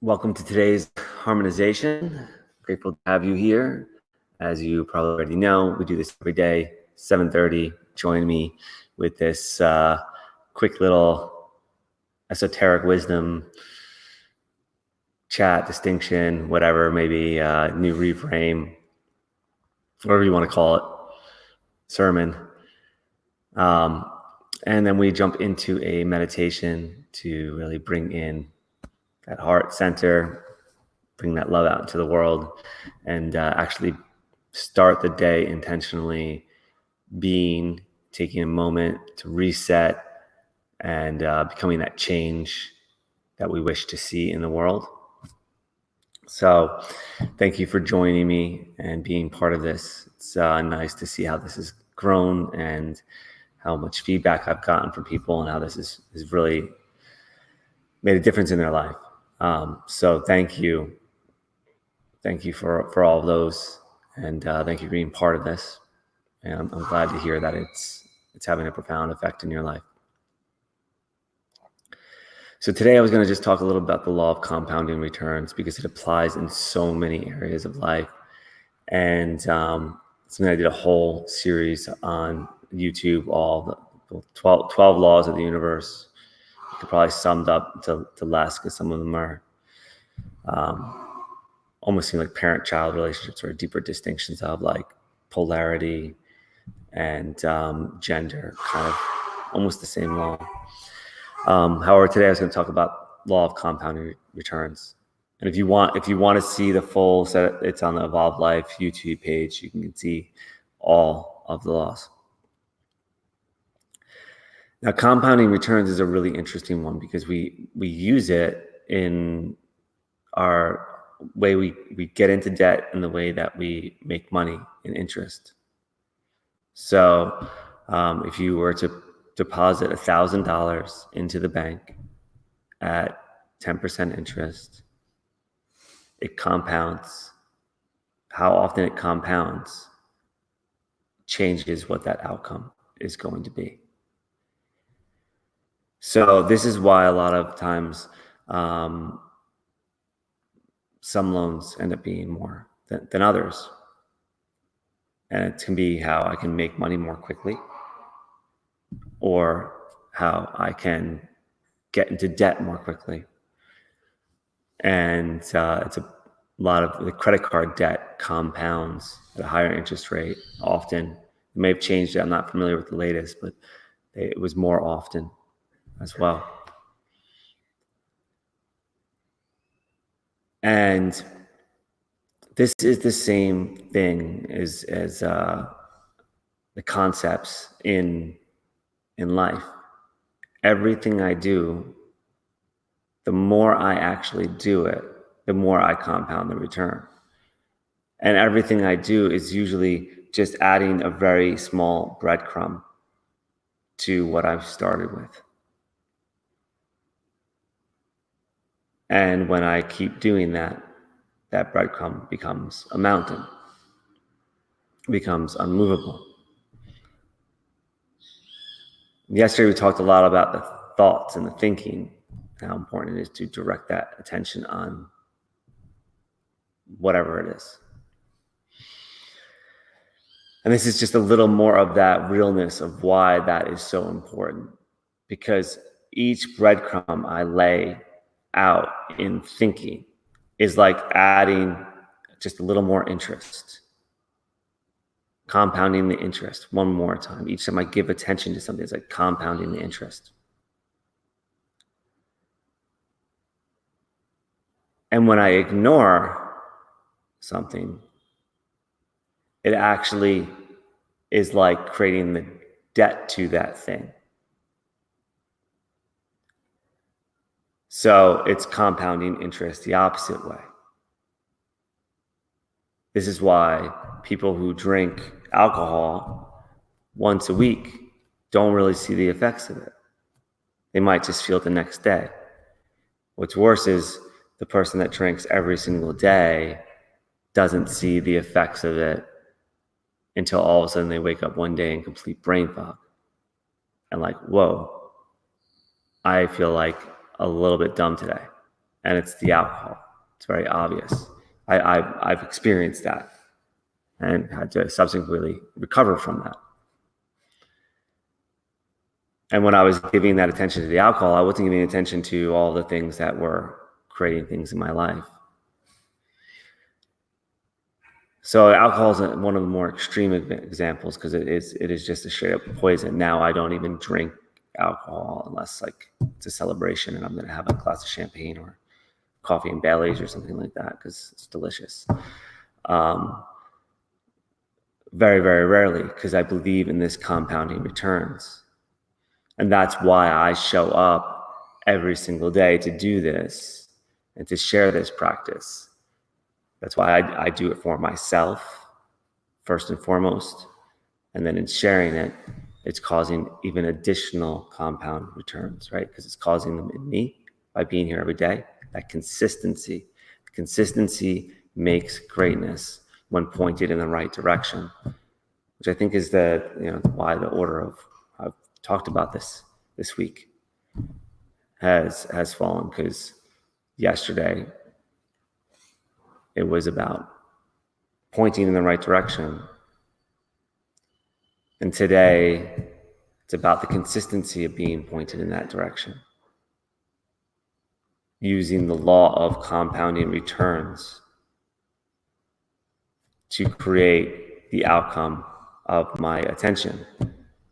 Welcome to today's Harmonization. Grateful to have you here. As you probably already know, we do this every day, 7:30. Join me with this quick little esoteric wisdom chat, distinction, whatever, maybe new reframe, whatever you want to call it, sermon. And then we jump into a meditation to really bring in that heart center, bring that love out into the world, and actually start the day intentionally taking a moment to reset and becoming that change that we wish to see in the world. So thank you for joining me and being part of this. It's nice to see how this has grown and how much feedback I've gotten from people and how this has really made a difference in their life. So thank you. Thank you for all of those. And thank you for being part of this. And I'm glad to hear that it's having a profound effect in your life. So today I was going to just talk a little about the law of compounding returns because it applies in so many areas of life. And something I did a whole series on YouTube, all the 12 laws of the universe. You could probably summed up to less because some of them are almost seem like parent-child relationships or deeper distinctions of like polarity and gender, kind of almost the same law. However, today I was going to talk about law of compounding returns. And if you want to see the full set, it's on the Evolved Life YouTube page. You can see all of the laws. Now, compounding returns is a really interesting one because we use it in our way we get into debt and the way that we make money in interest. So if you were to deposit $1,000 into the bank at 10% interest, it compounds. How often it compounds changes what that outcome is going to be. So this is why a lot of times some loans end up being more than others. And it can be how I can make money more quickly or how I can get into debt more quickly. And it's a lot of the credit card debt compounds at a higher interest rate often. It may have changed it. I'm not familiar with the latest, but it was more often as well. And this is the same thing as the concepts in life. Everything I do, the more I actually do it, the more I compound the return. And everything I do is usually just adding a very small breadcrumb to what I've started with. And when I keep doing that, that breadcrumb becomes a mountain, becomes unmovable. Yesterday, we talked a lot about the thoughts and the thinking, how important it is to direct that attention on whatever it is. And this is just a little more of that realness of why that is so important. Because each breadcrumb I lay out in thinking is like adding just a little more interest, compounding the interest one more time. Each time I give attention to something, it's like compounding the interest. And when I ignore something, it actually is like creating the debt to that thing. So it's compounding interest the opposite way. This is why people who drink alcohol once a week don't really see the effects of it. They might just feel it the next day. What's worse is the person that drinks every single day doesn't see the effects of it until all of a sudden they wake up one day in complete brain fog. And like, whoa, I feel like a little bit dumb today. and it's the alcohol. It's very obvious. I've experienced that and had to subsequently recover from that. And when I was giving that attention to the alcohol, I wasn't giving attention to all the things that were creating things in my life. So alcohol is one of the more extreme examples because it is just a straight up poison. Now I don't even drink alcohol unless like it's a celebration and I'm going to have a glass of champagne or coffee and Baileys or something like that because it's delicious. Very, very rarely, because I believe in this compounding returns. And that's why I show up every single day to do this and to share this practice. That's why I do it for myself, first and foremost. And then in sharing it, it's causing even additional compound returns, right? Because it's causing them in me by being here every day. That consistency makes greatness when pointed in the right direction, which I think is why the order of I've talked about this week has fallen, because yesterday it was about pointing in the right direction, and today it's about the consistency of being pointed in that direction, using the law of compounding returns to create the outcome of my attention.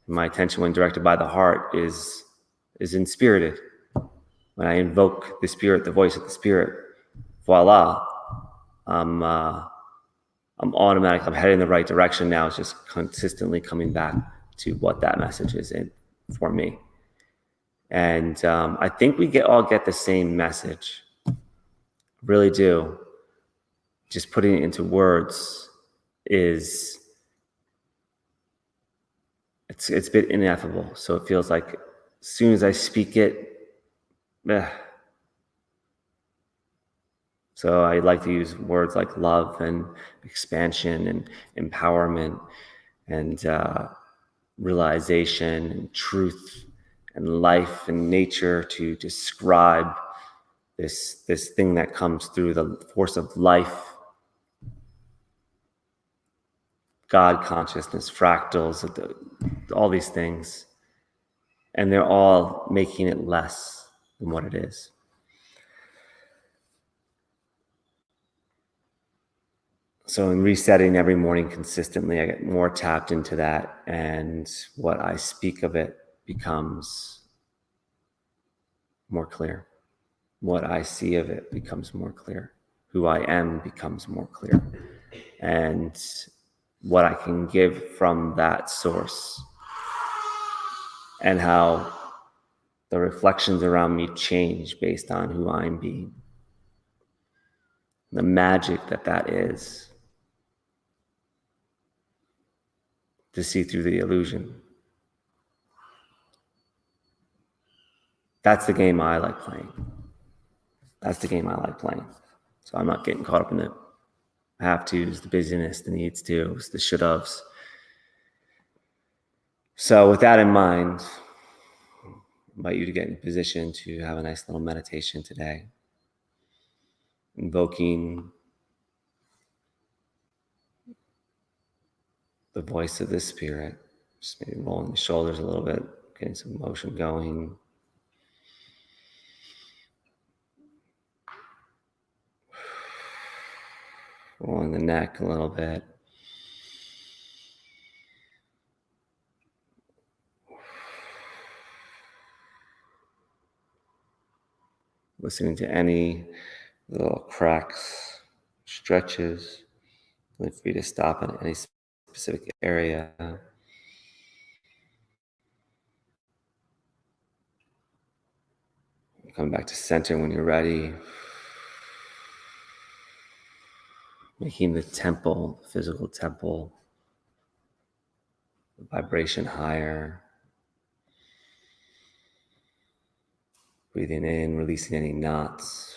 My attention, when directed by the heart, is inspirited. When I invoke the spirit, the voice of the spirit, voila, I'm automatic. I'm heading in the right direction now. It's just consistently coming back to what that message is for me. And I think we all get the same message. Really do. Just putting it into words is it's a bit ineffable. So it feels like as soon as I speak it, So I like to use words like love and expansion and empowerment and realization and truth and life and nature to describe this thing that comes through the force of life, God consciousness, fractals, all these things. And they're all making it less than what it is. So in resetting every morning consistently, I get more tapped into that, and what I speak of it becomes more clear. What I see of it becomes more clear. Who I am becomes more clear. And what I can give from that source, and how the reflections around me change based on who I'm being. The magic that is, to see through the illusion. That's the game I like playing. So I'm not getting caught up in the have-tos, the busyness, the needs-tos, the should-haves. So with that in mind, I invite you to get in position to have a nice little meditation today, invoking the voice of the spirit. Just maybe rolling the shoulders a little bit, getting some motion going. Rolling the neck a little bit. Listening to any little cracks, stretches. Feel free to stop in any specific area. Come back to center when you're ready. Making the temple, physical temple, the vibration higher. Breathing in, releasing any knots.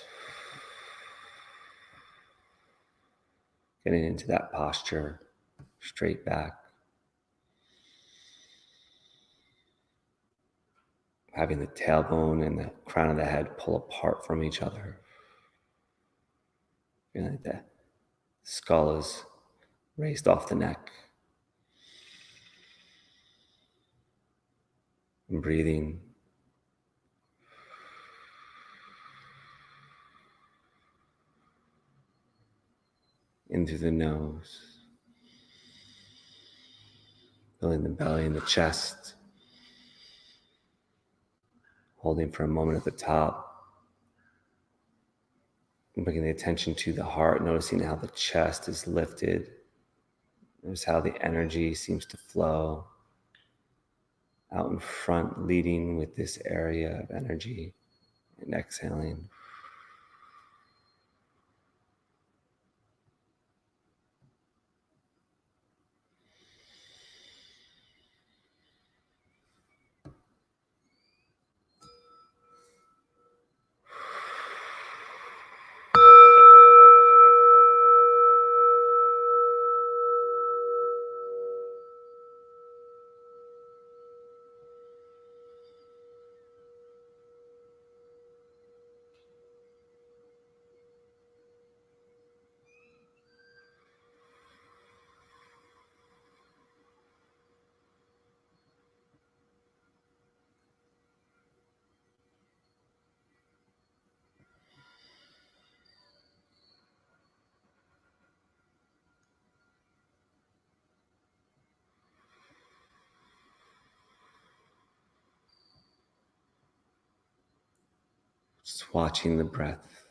Getting into that posture, straight back. Having the tailbone and the crown of the head pull apart from each other. Feeling like the skull is raised off the neck. And breathing in through the nose, filling the belly and the chest, holding for a moment at the top, and bringing the attention to the heart, noticing how the chest is lifted. Notice how the energy seems to flow out in front, leading with this area of energy, and exhaling. Just watching the breath.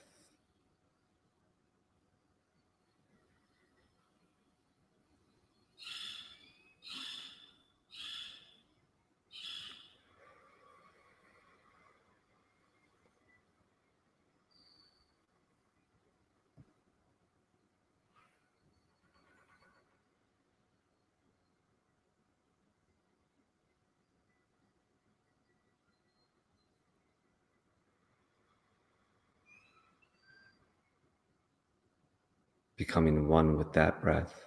Becoming one with that breath.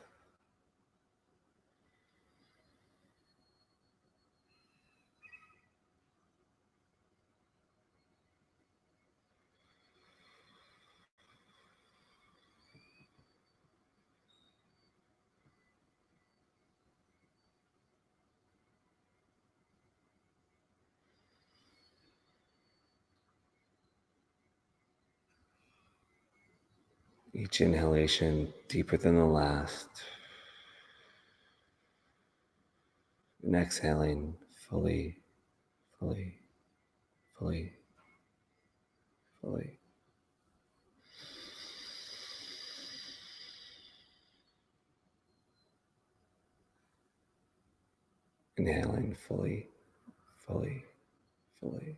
Each inhalation deeper than the last. And exhaling fully, fully, fully, fully. Inhaling fully, fully, fully.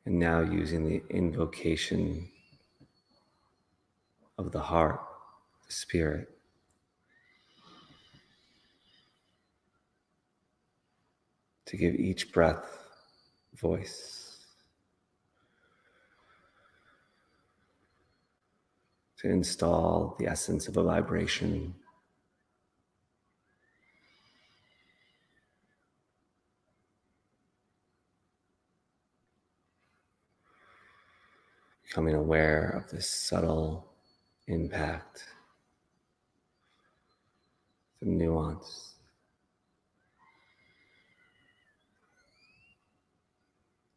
And now using the invocation of the heart, the spirit, to give each breath voice, to install the essence of a vibration, becoming aware of this subtle impact, the nuance,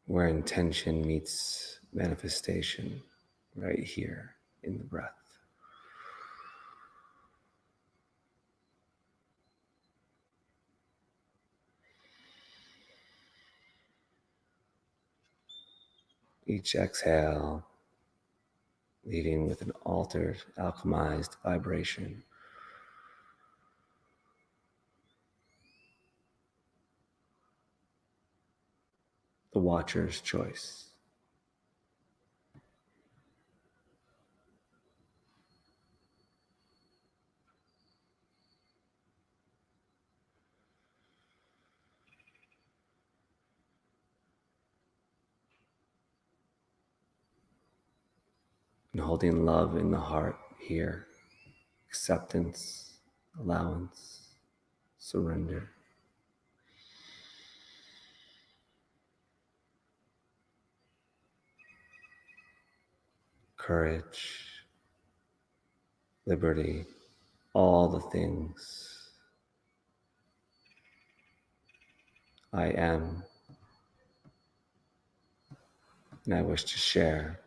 where intention meets manifestation right here in the breath. Each exhale leading with an altered, alchemized vibration. The watcher's choice. holding love in the heart here. Acceptance, allowance, surrender. Courage, liberty, all the things I am and I wish to share.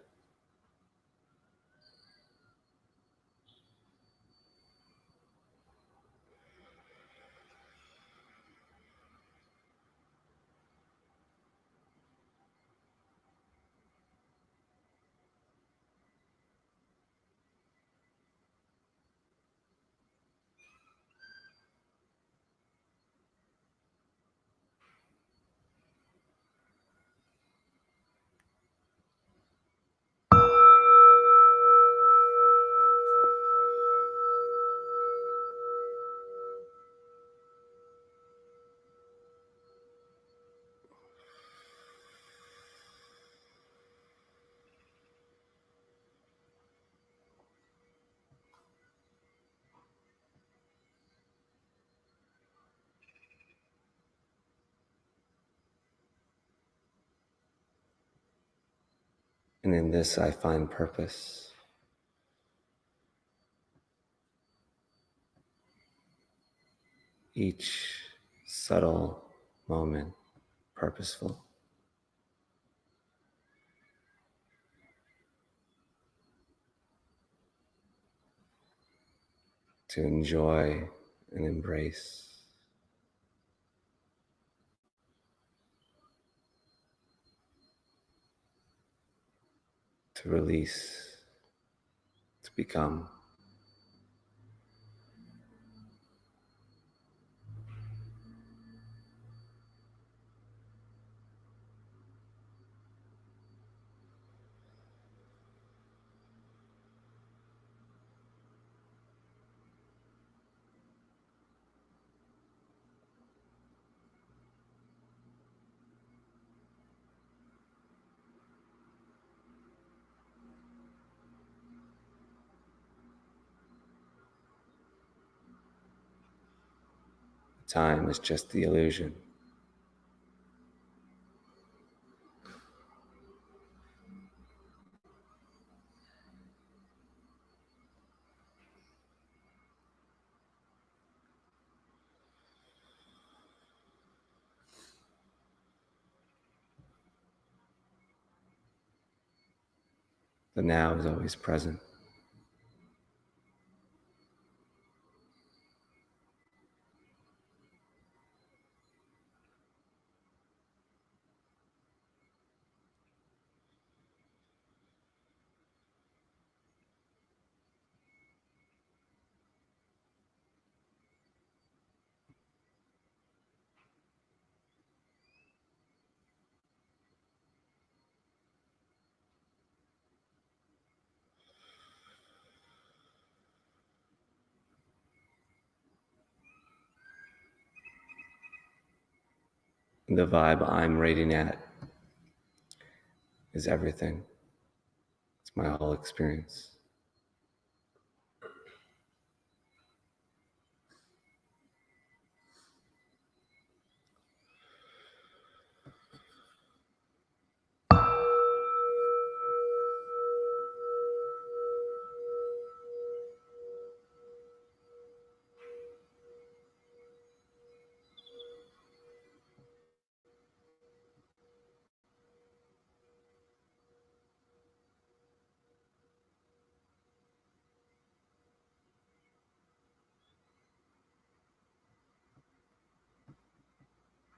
And in this I find purpose. Each subtle moment purposeful. To enjoy and embrace. To release, to become. Time is just the illusion. The now is always present. The vibe I'm rating at is everything. It's my whole experience.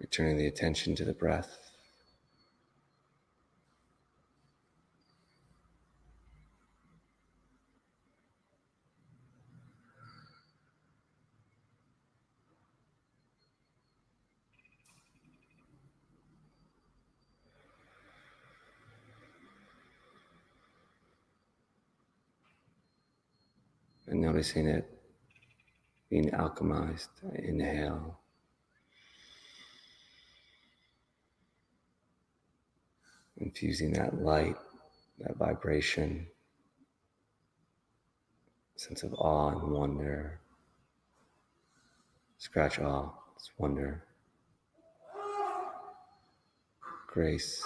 Returning the attention to the breath. And noticing it being alchemized. I inhale. Infusing that light, that vibration sense of awe and wonder. Scratch awe, it's wonder, grace.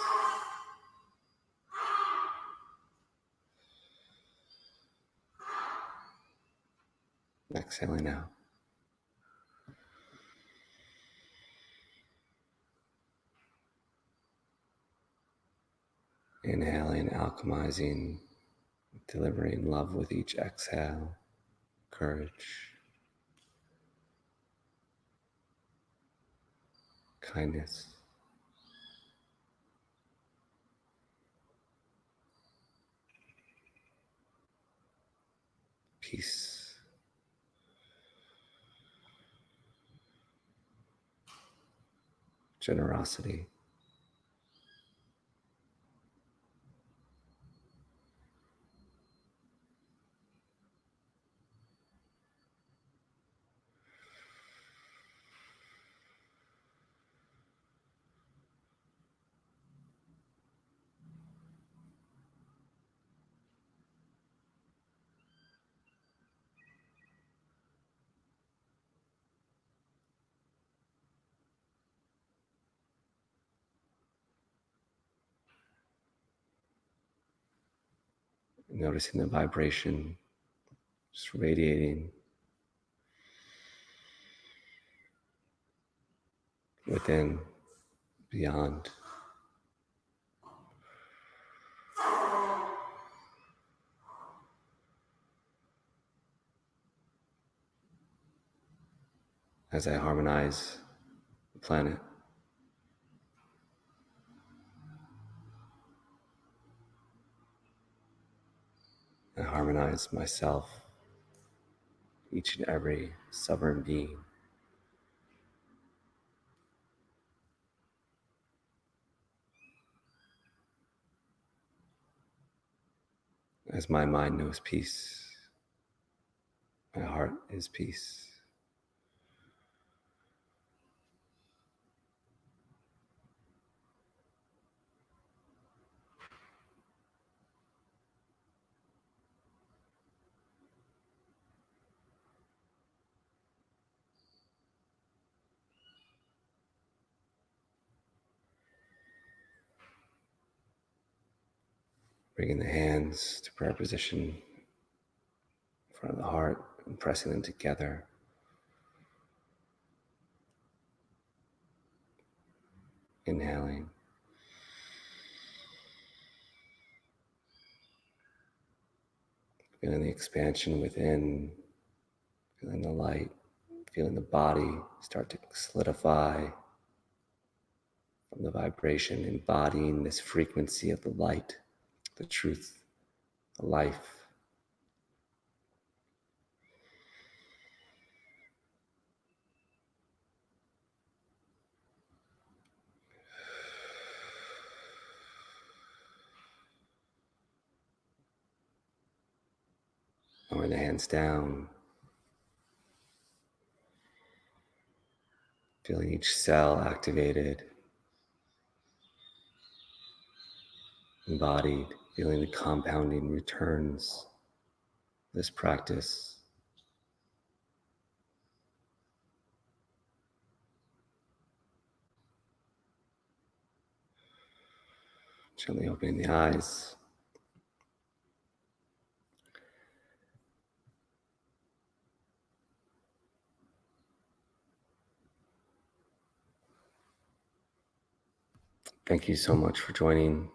Exhaling out. Inhaling, alchemizing, delivering love with each exhale, courage, kindness, peace, generosity. Noticing the vibration just radiating within, beyond. As I harmonize the planet, I harmonize myself, each and every sovereign being. As my mind knows peace, my heart is peace. Bringing the hands to prayer position in front of the heart and pressing them together. Inhaling. Feeling the expansion within, feeling the light, feeling the body start to solidify from the vibration, embodying this frequency of the light, the truth, the life. Lowering the hands down, feeling each cell activated, embodied, feeling the compounding returns of this practice. Gently opening the eyes. Thank you so much for joining.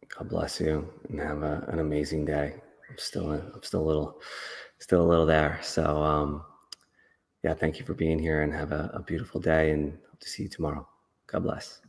God bless you and have an amazing day. I'm still a little there. So, yeah, thank you for being here and have a beautiful day and hope to see you tomorrow. God bless.